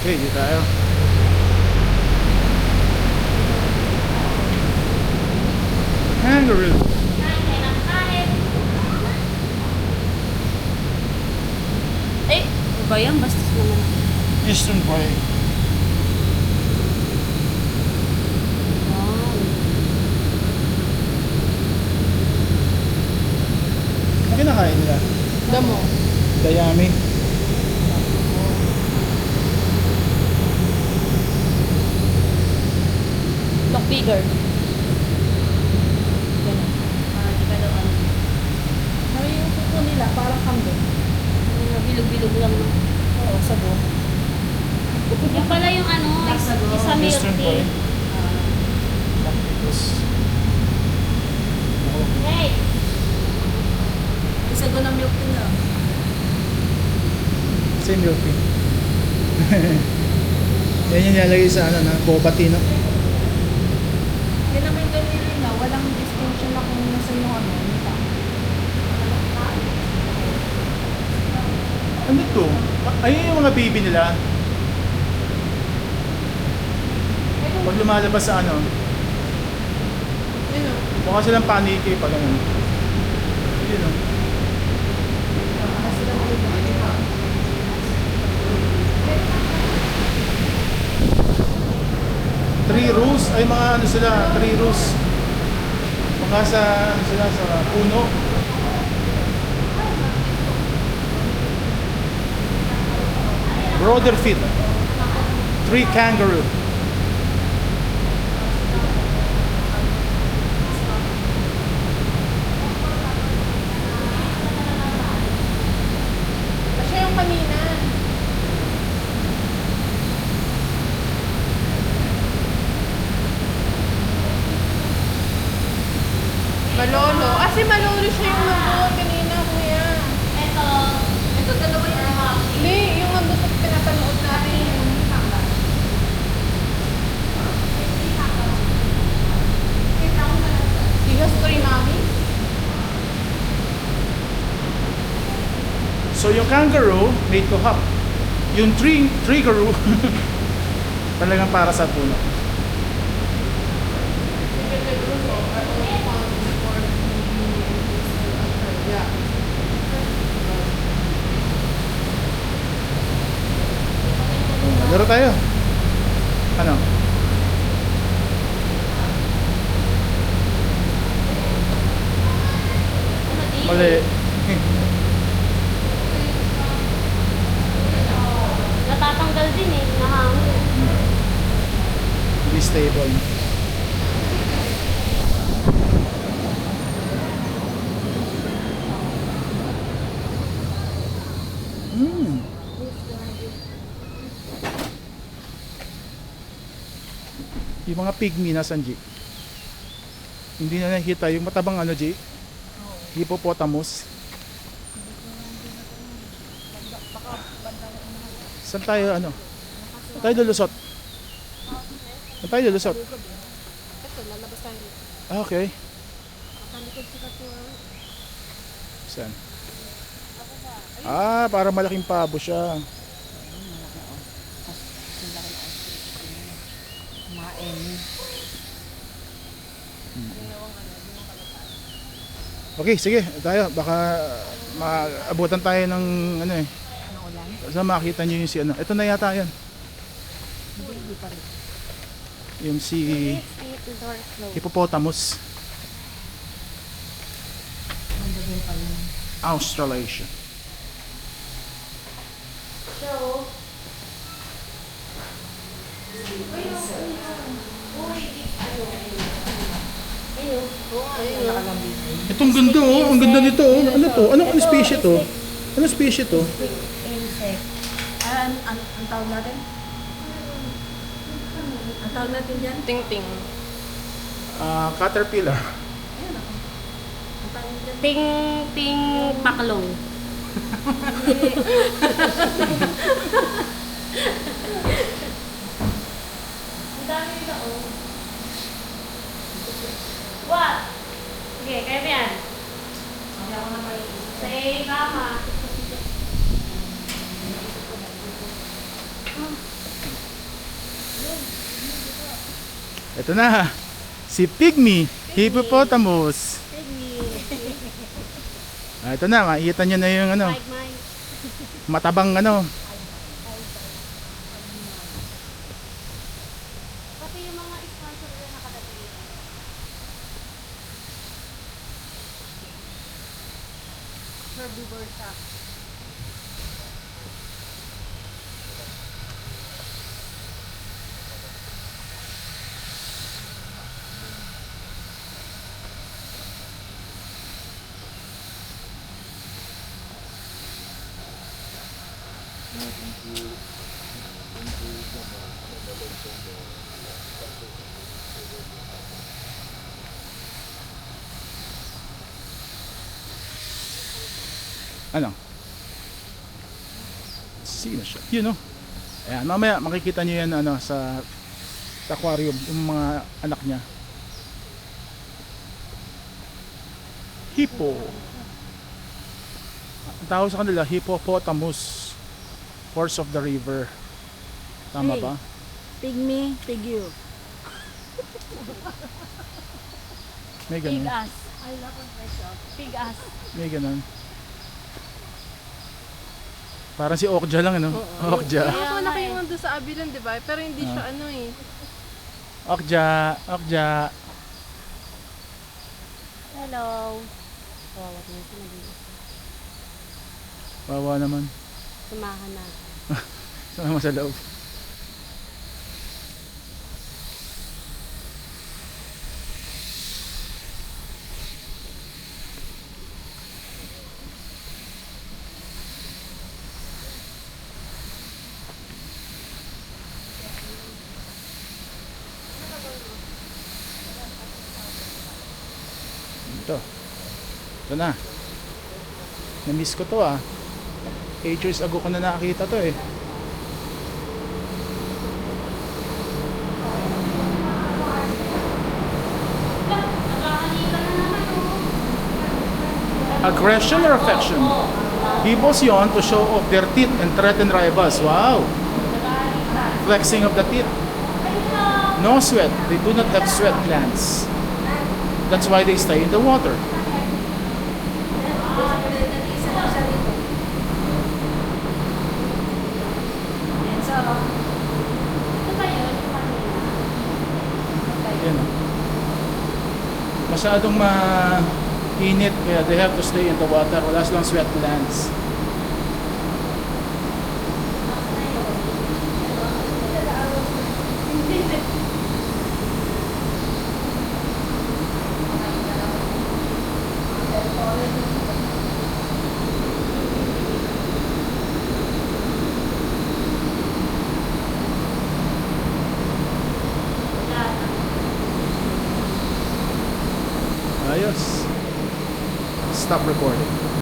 Okay, di tayo. Kangaroo. Eh, ano ba yan? Bastos naman. Eastern Boy. Wow. Ano kinakain nila? Damo. Dayami. Look bigger. Ganun. Di ka daw ano. Sabi yung kuko nila, parang kambing. Bilog-bilog lang. No? Oo, sago. Yan pala yung ano, Nasago. isa milk Eastern Boy. tea. Tapos, Hey! Yung sago ng milk nila. same milk tea. Yan yung nilalagay sa ano na, boba tea, no? Hindi naman ganyan nila, walang distinction na kung nasa yung ano. Ano to? Ayun yung mga baby nila. Pag lumalabas sa ano, Yun o. mukha silang paniki pag ano. Yun o. Three rows, ay mga ano sila, three rows. Mga sa, ano sila, sa puno. Broader feet. Three kangaroo. Siya yung kanina. Malolo. Ah, si Malolo siya yung nandun kanina, kuya. Ito dalawa yung mga. Hindi, yung nandun sa pinapanood natin. He has three mommy. So yung kangaroo, made to hop. Yung triggeroo, talagang para sa puno. Laro tayo. Ano? Mali. Natatanggal din eh, nahangin. Be stable. Yung mga pygmy nasan, G? Hindi na nakikita yung matabang ano, G? Hippopotamus. Saan tayo ano? Saan tayo lulusot? Saan tayo lulusot? Ito, lalabas tayo dito. Ah, okay. Nakalikod si Katuan. Saan? Ah, para malaking pabo siya. Okay, sige, tayo. Baka maabutan tayo ng ano eh. Saan makita nyo yung si ano. Ito na yata yan. Yung si Hippopotamus. Australasian. So, Itong ganda oh, ang ganda nito oh. Ano to? Anong species to? Anong species to? Insect. Ang tawag natin? Ang tawag natin dyan? ting-ting. Caterpillar. Ang tawag dyan? Ting-ting paklong. Ang dami nila oh. What? Okay, kaya mo yan. Hindi ako na maiisip. Say, kama. Ito na. Si Pygmy Hippopotamus. Ito na, makikita nyo na yung ano, Mike. matabang ano. Pati yung mga sponsor na nakadating. Herbivore siya. Ano? Sino siya? Yun, no? Ayan, mamaya makikita nyo yan ano, sa aquarium, yung mga anak niya. Hippo. Ang tawag sa kanila, hippopotamus. Horse of the river. Tama Hey. ba? Pygmy, Pygyu. May Pig ganun. ass. I love myself. Pig ass. May ganun. Parang si Okja lang, ano? Okja. Kaso malaki yung doon sa Abilon, di ba? Pero hindi siya ano eh. Okja. Okja. Hello. Kawawa naman siya nag-iisa. Wawa naman. Sumahan na. Sama sa loob. Ito. Ito na. Na-miss ko to 8 years ago ko na nakakita to eh. Aggression or affection? Hippos yawn to show off their teeth and threaten rivals. Wow! Flexing of the teeth. No sweat. They do not have sweat glands. That's why they stay in the water. Yan. Masyadong mainit kaya they have to stay in the water. Wala silang sweat glands. Ayos. Stop recording.